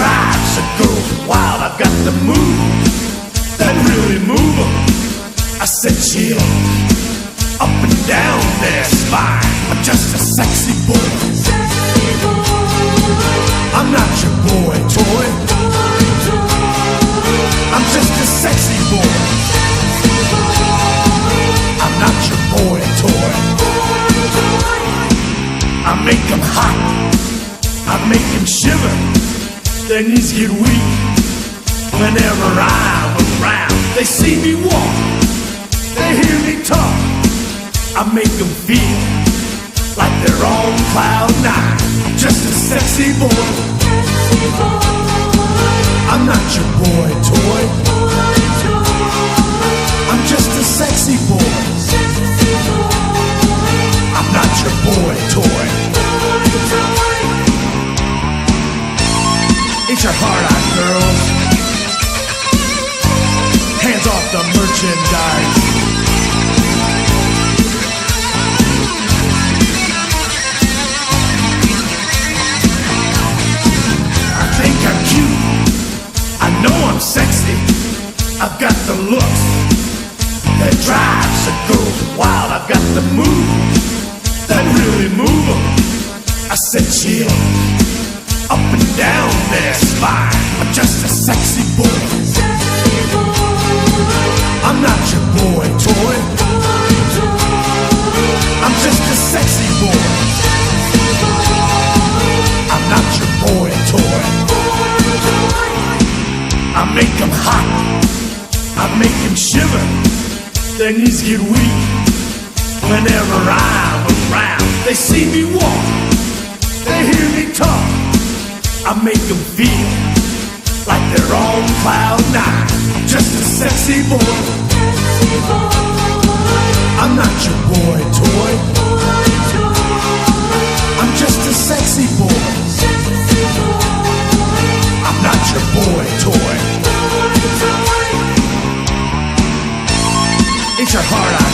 drives a girl wild. I've got the moves that really move 'em. I said chill up and down their spine. I'm just a sexy boy. I'm not your boy toy. I'm just a sexy boy. I'm not your boy toy. I make 'em hot, I make 'em shiver. Their knees get weak whenever I'm around. They see me walk, they hear me talk. I make 'em feel like they're on cloud nine. Just a sexy boy. I'm not your boy toy. I'm just a sexy boy. I'm not your boy toy. Eat your heart out, girls. Hands off the merchandise. I think I'm cute. I know I'm sexy. I've got the looks that drives a girl wild. I've got the moves that really move 'em. I said chill up and down their spine. I'm just a sexy boy. I'm not your boy toy. I'm just a sexy boy. I'm not your boy toy. I make 'em hot, I make 'em shiver. Their knees get weak whenever I'm around. They see me walk, they hear me talk. I make 'em feel like they're on cloud nine. Just a sexy boy. I'm not your boy toy. I'm just a sexy boy. I'm not your boy toy. Eat your heart out.